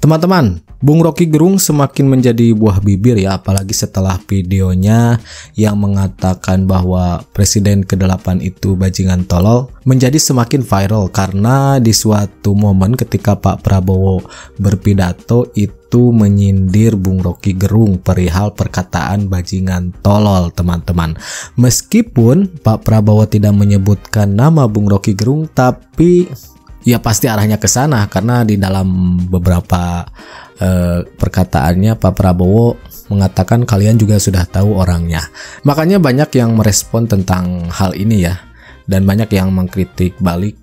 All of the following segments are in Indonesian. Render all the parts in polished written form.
Teman-teman, Bung Rocky Gerung semakin menjadi buah bibir ya, apalagi setelah videonya yang mengatakan bahwa Presiden ke-8 itu bajingan tolol menjadi semakin viral karena di suatu momen ketika Pak Prabowo berpidato itu menyindir Bung Rocky Gerung perihal perkataan bajingan tolol, teman-teman. Meskipun Pak Prabowo tidak menyebutkan nama Bung Rocky Gerung, tapi ya pasti arahnya ke sana karena di dalam beberapa perkataannya Pak Prabowo mengatakan kalian juga sudah tahu orangnya. Makanya banyak yang merespon tentang hal ini ya, dan banyak yang mengkritik balik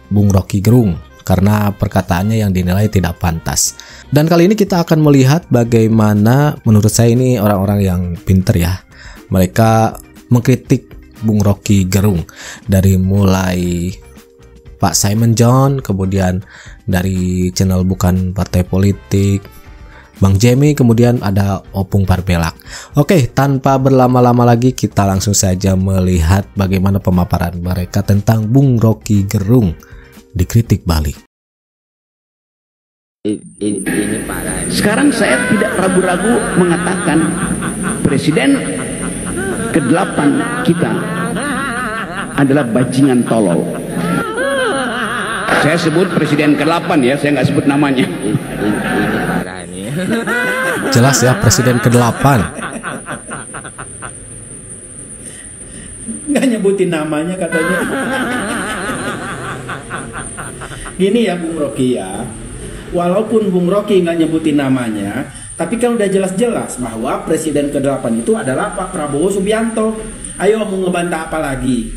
Bung Rocky Gerung karena perkataannya yang dinilai tidak pantas. Dan kali ini kita akan melihat bagaimana menurut saya ini orang-orang yang pinter ya. Mereka mengkritik Bung Rocky Gerung dari mulai Pak Simon John, kemudian dari channel Bukan Partai Politik, Bang Jemi, kemudian ada Opung Parbelak. Oke, tanpa berlama-lama lagi kita langsung saja melihat bagaimana pemaparan mereka tentang Bung Rocky Gerung dikritik balik. Ini parah. Sekarang saya tidak ragu-ragu mengatakan Presiden ke-8 kita adalah bajingan tolol. Saya sebut Presiden ke-8 ya, saya nggak sebut namanya. Ini parah nih. Jelas ya, Presiden ke-8. Nggak nyebutin namanya katanya. Gini ya Bung Rocky ya, walaupun Bung Rocky nggak nyebutin namanya, tapi kan udah jelas-jelas bahwa Presiden ke-8 itu adalah Pak Prabowo Subianto. Ayo mau ngebantah apa lagi?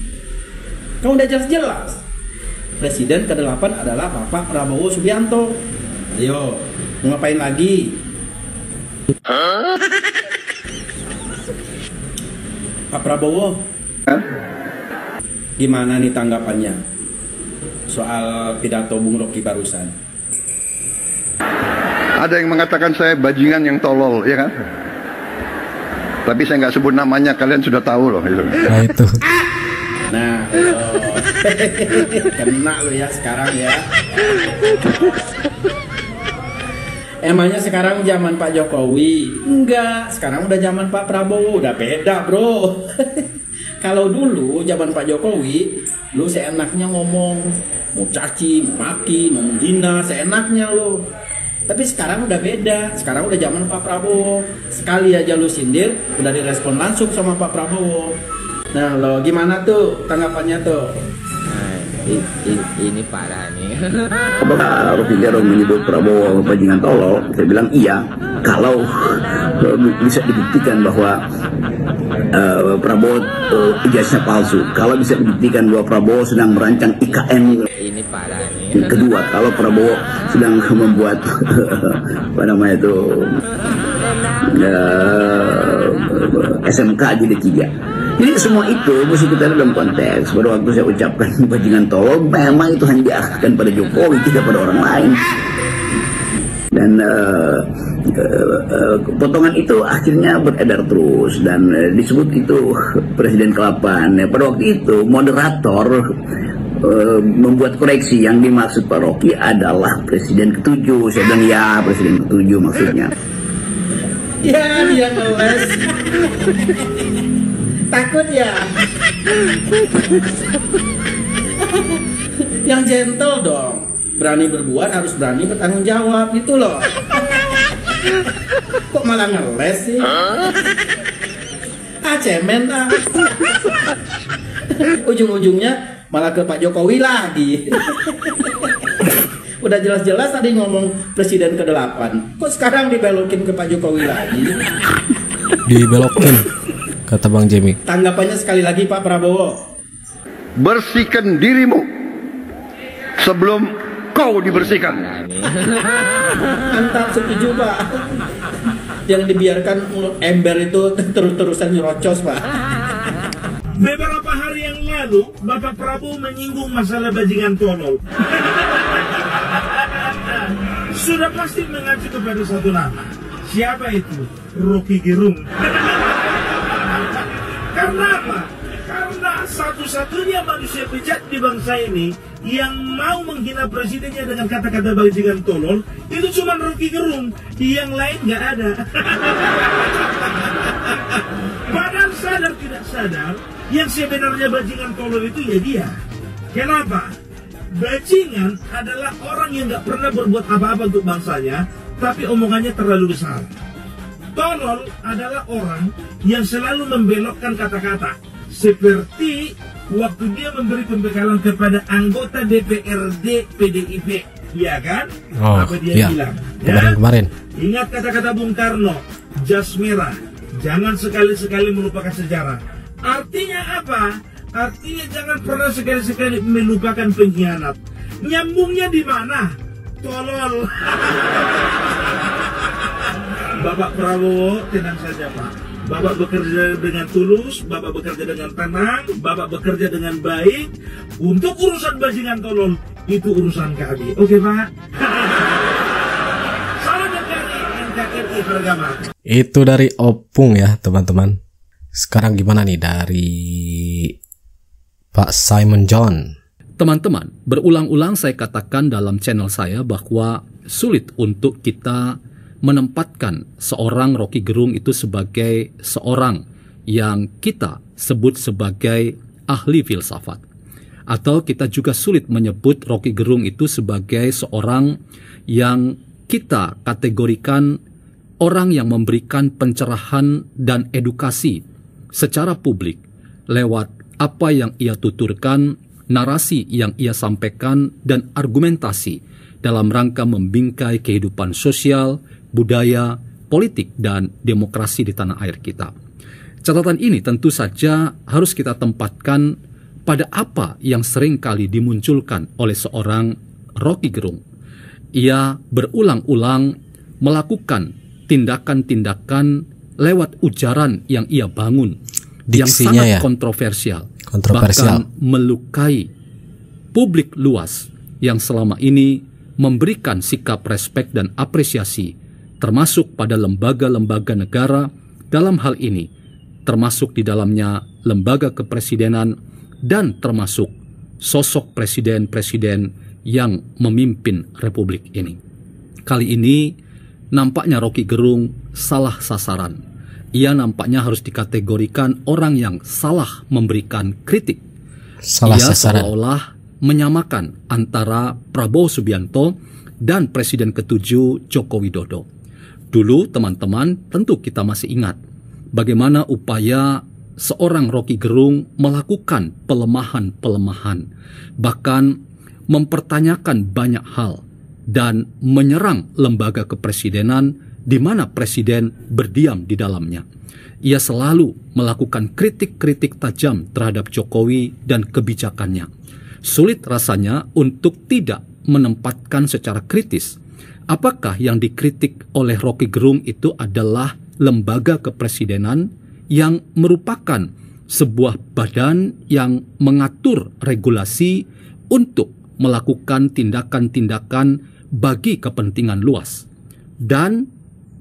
Kan udah jelas-jelas Presiden ke-8 adalah Bapak Prabowo Subianto. Ayo, mau ngapain lagi? Pak Prabowo, gimana nih tanggapannya soal pidato Bung Rocky barusan? Ada yang mengatakan saya bajingan yang tolol, ya kan? Tapi saya nggak sebut namanya, kalian sudah tahu loh. Gitu. Nah itu. Nah, kena lo ya sekarang ya. Emangnya sekarang zaman Pak Jokowi? Enggak, sekarang udah zaman Pak Prabowo, udah beda bro. Kalau dulu zaman Pak Jokowi, lu seenaknya ngomong, mau caci, mau maki, mau menghina, seenaknya lu. Tapi sekarang udah beda, sekarang udah zaman Pak Prabowo. Sekali aja lu sindir, udah direspon langsung sama Pak Prabowo. Nah lo gimana tuh tanggapannya tuh? Nah, ini parah nih. Rocky Gerung menyebut Prabowo bajingan tolol, saya bilang iya kalau bisa dibuktikan bahwa Prabowo ijazahnya palsu, kalau bisa dibuktikan bahwa Prabowo sedang merancang IKN. Ini parah nih. Kedua, kalau Prabowo sedang membuat apa namanya itu SMK jilid 3. Jadi semua itu mesti kita dalam konteks. Pada waktu saya ucapkan bajingan tolol, memang itu hanya diarahkan pada Jokowi, tidak pada orang lain. Dan potongan itu akhirnya beredar terus dan disebut itu Presiden ke-8. Pada waktu itu moderator membuat koreksi, yang dimaksud Pak Rocky adalah Presiden ke-7. Saya bilang ya, Presiden ke-7 maksudnya. Ya dia ngeles. Takut ya. Yang gentle dong. Berani berbuat harus berani bertanggung jawab gitu loh. Kok malah ngeles sih? Cemen ah. Ujung-ujungnya malah ke Pak Jokowi lagi. Udah jelas-jelas tadi ngomong Presiden ke-8, kok sekarang dibelokin ke Pak Jokowi lagi? Dibelokin, kata Bang Jemi. Tanggapannya sekali lagi Pak Prabowo. Bersihkan dirimu sebelum kau dibersihkan. Mantap, setuju Pak. Yang dibiarkan ember itu terus-terusan nyerocos Pak. Beberapa hari yang lalu Bapak Prabowo menyinggung masalah bajingan tolol. Sudah pasti mengacu kepada satu nama. Siapa itu? Rocky Gerung. Karena apa? Karena satu-satunya manusia bejat di bangsa ini yang mau menghina presidennya dengan kata-kata bajingan tolol itu cuma Rocky Gerung, yang lain nggak ada. Padahal sadar tidak sadar, yang sebenarnya bajingan tolol itu ya dia. Kenapa? Bajingan adalah orang yang nggak pernah berbuat apa-apa untuk bangsanya, tapi omongannya terlalu besar. Tolol adalah orang yang selalu membelokkan kata-kata, seperti waktu dia memberi pembekalan kepada anggota DPRD PDIP, ya kan? Oh, apa dia iya. bilang? Ya? Kemarin. Ingat kata-kata Bung Karno, jas merah, jangan sekali-sekali melupakan sejarah. Artinya apa? Artinya jangan pernah sekali-sekali melupakan pengkhianat. Nyambungnya di mana? Tolol. Bapak Prabowo, tenang saja Pak. Bapak bekerja dengan tulus, Bapak bekerja dengan tenang, Bapak bekerja dengan baik. Untuk urusan bajingan tolol, itu urusan kami. Oke Pak? Salam dari NKRI Bergama. Itu dari Opung ya teman-teman. Sekarang gimana nih dari Pak Simon John? Teman-teman, berulang-ulang saya katakan dalam channel saya bahwa sulit untuk kita menempatkan seorang Rocky Gerung itu sebagai seorang yang kita sebut sebagai ahli filsafat. Atau kita juga sulit menyebut Rocky Gerung itu sebagai seorang yang kita kategorikan orang yang memberikan pencerahan dan edukasi secara publik lewat apa yang ia tuturkan, narasi yang ia sampaikan, dan argumentasi dalam rangka membingkai kehidupan sosial, budaya, politik, dan demokrasi di tanah air kita. Catatan ini tentu saja harus kita tempatkan pada apa yang sering kali dimunculkan oleh seorang Rocky Gerung. Ia berulang-ulang melakukan tindakan-tindakan lewat ujaran yang ia bangun, yang sangat kontroversial, bahkan melukai publik luas yang selama ini memberikan sikap respek dan apresiasi, termasuk pada lembaga-lembaga negara dalam hal ini, termasuk di dalamnya lembaga kepresidenan dan termasuk sosok presiden-presiden yang memimpin republik ini. Kali ini nampaknya Rocky Gerung salah sasaran. Ia nampaknya harus dikategorikan orang yang salah memberikan kritik. Ia seolah-olah menyamakan antara Prabowo Subianto dan Presiden ke-7 Joko Widodo. Dulu teman-teman tentu kita masih ingat bagaimana upaya seorang Rocky Gerung melakukan pelemahan-pelemahan, bahkan mempertanyakan banyak hal dan menyerang lembaga kepresidenan di mana presiden berdiam di dalamnya. Ia selalu melakukan kritik-kritik tajam terhadap Jokowi dan kebijakannya. Sulit rasanya untuk tidak menempatkan secara kritis apakah yang dikritik oleh Rocky Gerung itu adalah lembaga kepresidenan yang merupakan sebuah badan yang mengatur regulasi untuk melakukan tindakan-tindakan bagi kepentingan luas. Dan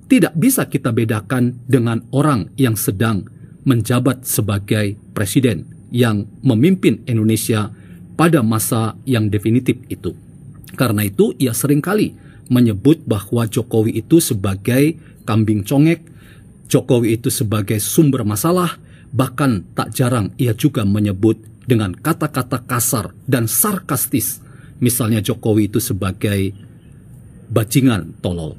tidak bisa kita bedakan dengan orang yang sedang menjabat sebagai presiden yang memimpin Indonesia pada masa yang definitif itu. Karena itu ia seringkali menyebut bahwa Jokowi itu sebagai kambing congek, Jokowi itu sebagai sumber masalah, bahkan tak jarang ia juga menyebut dengan kata-kata kasar dan sarkastis, misalnya Jokowi itu sebagai bajingan tolol.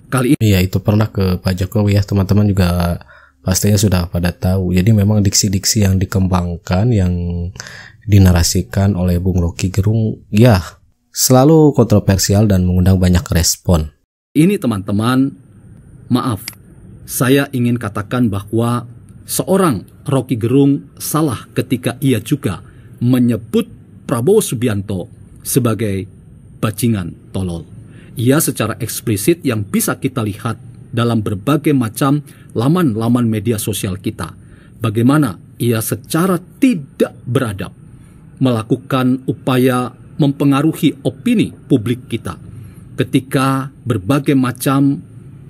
Kali ini iya, itu pernah ke Pak Jokowi ya, teman-teman juga pastinya sudah pada tahu. Jadi memang diksi-diksi yang dikembangkan, yang dinarasikan oleh Bung Rocky Gerung ya selalu kontroversial dan mengundang banyak respon. Ini teman-teman, maaf, saya ingin katakan bahwa seorang Rocky Gerung salah ketika ia juga menyebut Prabowo Subianto sebagai bajingan tolol. Ia secara eksplisit yang bisa kita lihat dalam berbagai macam laman-laman media sosial kita. Bagaimana ia secara tidak beradab melakukan upaya mempengaruhi opini publik kita ketika berbagai macam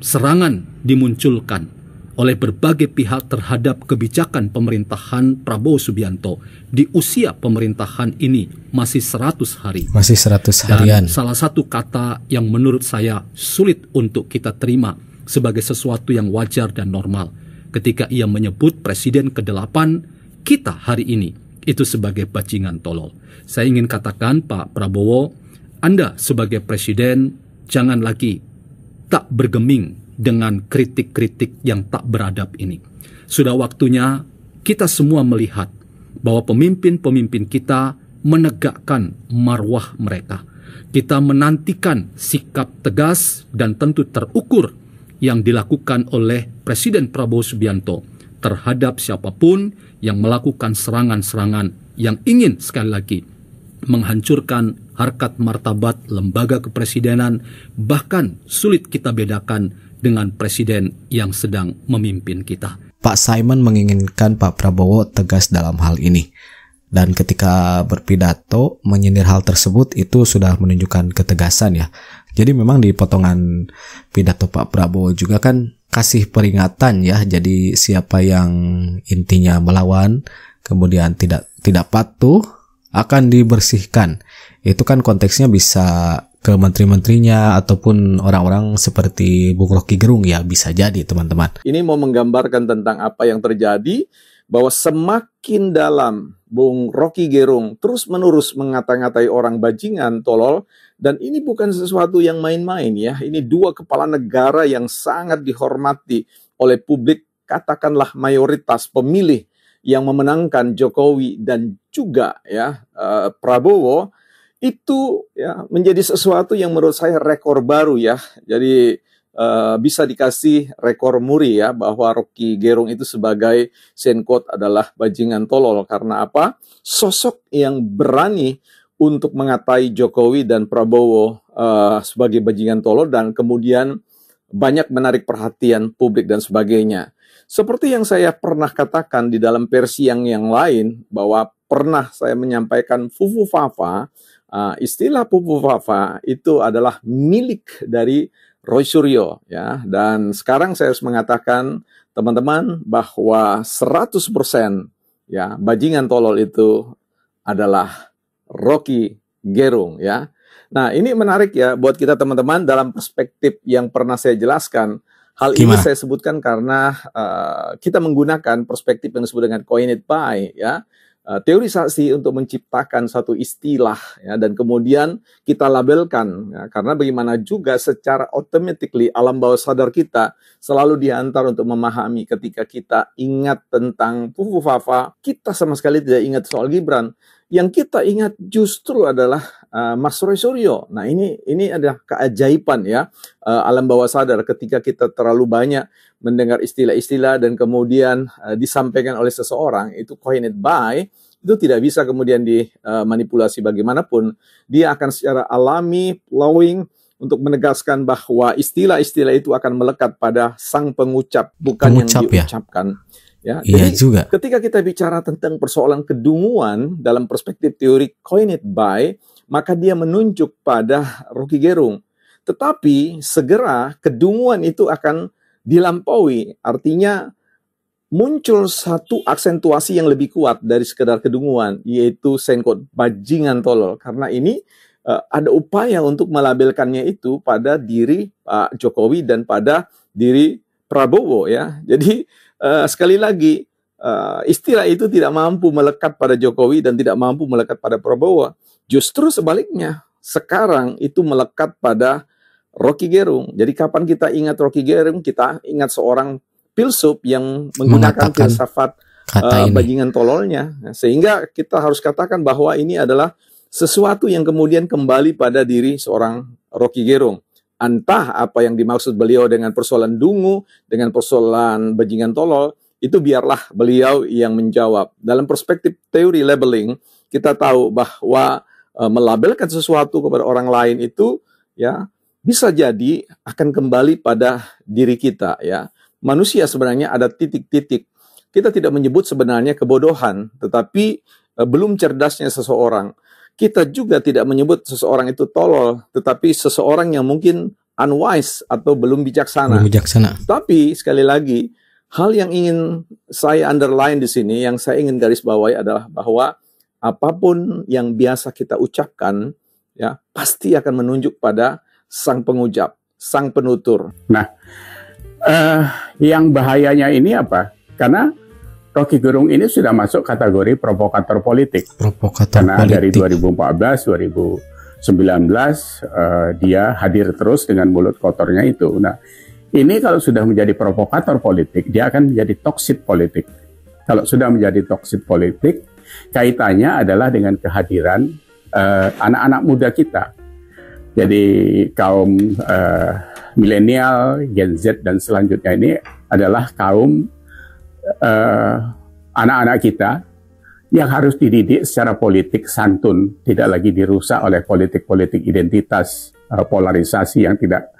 serangan dimunculkan oleh berbagai pihak terhadap kebijakan pemerintahan Prabowo Subianto di usia pemerintahan ini masih 100 hari. Masih 100 harian. Dan salah satu kata yang menurut saya sulit untuk kita terima sebagai sesuatu yang wajar dan normal ketika ia menyebut Presiden ke-8 kita hari ini itu sebagai bajingan tolol. Saya ingin katakan, Pak Prabowo, Anda sebagai Presiden jangan lagi tak bergeming dengan kritik-kritik yang tak beradab ini. Sudah waktunya kita semua melihat bahwa pemimpin-pemimpin kita menegakkan marwah mereka. Kita menantikan sikap tegas dan tentu terukur yang dilakukan oleh Presiden Prabowo Subianto terhadap siapapun yang melakukan serangan-serangan yang ingin sekali lagi menghancurkan harkat martabat lembaga kepresidenan, bahkan sulit kita bedakan dengan presiden yang sedang memimpin kita. Pak Simon menginginkan Pak Prabowo tegas dalam hal ini. Dan ketika berpidato menyindir hal tersebut itu sudah menunjukkan ketegasan ya. Jadi memang di potongan pidato Pak Prabowo juga kan kasih peringatan ya. Jadi siapa yang intinya melawan kemudian tidak patuh akan dibersihkan. Itu kan konteksnya bisa ke menteri-menterinya ataupun orang-orang seperti Bung Rocky Gerung ya, bisa jadi teman-teman. Ini mau menggambarkan tentang apa yang terjadi, bahwa semakin dalam Bung Rocky Gerung terus-menerus mengata-ngatai orang bajingan, tolol, dan ini bukan sesuatu yang main-main ya. Ini dua kepala negara yang sangat dihormati oleh publik, katakanlah mayoritas pemilih yang memenangkan Jokowi dan juga ya Prabowo. Itu ya menjadi sesuatu yang menurut saya rekor baru ya. Jadi bisa dikasih rekor muri ya, bahwa Rocky Gerung itu sebagai quote adalah bajingan tolol. Karena apa? Sosok yang berani untuk mengatai Jokowi dan Prabowo sebagai bajingan tolol dan kemudian banyak menarik perhatian publik dan sebagainya. Seperti yang saya pernah katakan di dalam versi yang lain, bahwa pernah saya menyampaikan Fufu Fafa. Istilah Fufu Fafa itu adalah milik dari Roy Suryo ya, dan sekarang saya harus mengatakan teman-teman bahwa 100% ya bajingan tolol itu adalah Rocky Gerung ya. Nah, ini menarik ya buat kita teman-teman dalam perspektif yang pernah saya jelaskan. Hal ini saya sebutkan karena kita menggunakan perspektif yang disebut dengan coin it by ya. Teorisasi untuk menciptakan satu istilah ya, dan kemudian kita labelkan ya, karena bagaimana juga secara automatically alam bawah sadar kita selalu diantar untuk memahami ketika kita ingat tentang Fufu Fafa, kita sama sekali tidak ingat soal Gibran. Yang kita ingat justru adalah Mas Roy Suryo. Nah, ini adalah keajaiban ya alam bawah sadar ketika kita terlalu banyak mendengar istilah-istilah dan kemudian disampaikan oleh seseorang, itu coined by, itu tidak bisa kemudian dimanipulasi bagaimanapun. Dia akan secara alami flowing untuk menegaskan bahwa istilah-istilah itu akan melekat pada sang pengucap, bukan yang diucapkan. Ya, iya jadi juga. Ketika kita bicara tentang persoalan kedunguan dalam perspektif teori coined by, maka dia menunjuk pada Rocky Gerung. Tetapi segera kedunguan itu akan dilampaui, artinya muncul satu aksentuasi yang lebih kuat dari sekedar kedunguan, yaitu quote bajingan tolol. Karena ini ada upaya untuk melabelkannya itu pada diri Pak Jokowi dan pada diri Prabowo ya. Jadi sekali lagi istilah itu tidak mampu melekat pada Jokowi dan tidak mampu melekat pada Prabowo. Justru sebaliknya, sekarang itu melekat pada Rocky Gerung. Jadi kapan kita ingat Rocky Gerung, kita ingat seorang filsuf yang menggunakan filsafat bajingan tololnya. Sehingga kita harus katakan bahwa ini adalah sesuatu yang kemudian kembali pada diri seorang Rocky Gerung. Entah apa yang dimaksud beliau dengan persoalan dungu, dengan persoalan bajingan tolol, itu biarlah beliau yang menjawab. Dalam perspektif teori labeling, kita tahu bahwa melabelkan sesuatu kepada orang lain itu ya bisa jadi akan kembali pada diri kita ya. Manusia sebenarnya ada titik-titik. Kita tidak menyebut sebenarnya kebodohan, tetapi belum cerdasnya seseorang. Kita juga tidak menyebut seseorang itu tolol, tetapi seseorang yang mungkin unwise atau belum bijaksana. Belum bijaksana. Tapi sekali lagi, hal yang ingin saya underline di sini, yang saya ingin garis bawahi adalah bahwa apapun yang biasa kita ucapkan, ya pasti akan menunjuk pada sang pengucap, sang penutur. Nah, yang bahayanya ini apa? Karena Rocky Gerung ini sudah masuk kategori provokator politik. Karena dari 2014, 2019 dia hadir terus dengan mulut kotornya itu. Nah, ini kalau sudah menjadi provokator politik, dia akan menjadi toksik politik. Kalau sudah menjadi toksik politik, kaitannya adalah dengan kehadiran anak-anak muda kita. Jadi kaum milenial, Gen Z dan selanjutnya ini adalah kaum anak-anak kita yang harus dididik secara politik santun, tidak lagi dirusak oleh politik-politik identitas, polarisasi yang tidak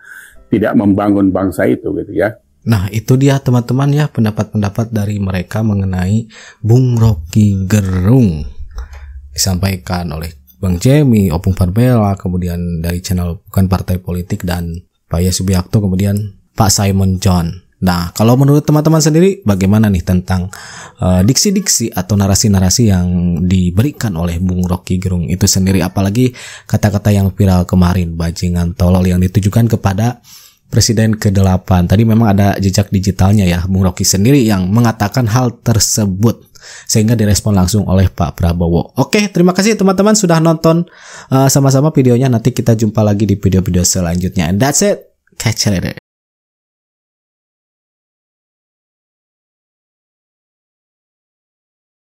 membangun bangsa itu gitu ya. Nah, itu dia teman-teman ya pendapat-pendapat dari mereka mengenai Bung Rocky Gerung. Disampaikan oleh Bang Jemi, Opung Parbella, kemudian dari channel Bukan Partai Politik, dan Pak Yaya Subiakto, kemudian Pak Simon John. Nah, kalau menurut teman-teman sendiri bagaimana nih tentang diksi-diksi atau narasi-narasi yang diberikan oleh Bung Rocky Gerung itu sendiri, apalagi kata-kata yang viral kemarin, bajingan tolol, yang ditujukan kepada Presiden ke-8. Tadi memang ada jejak digitalnya ya, Bung Rocky sendiri yang mengatakan hal tersebut, sehingga direspon langsung oleh Pak Prabowo. Oke, terima kasih teman-teman sudah nonton sama-sama videonya. Nanti kita jumpa lagi di video-video selanjutnya. And that's it. Catch you later.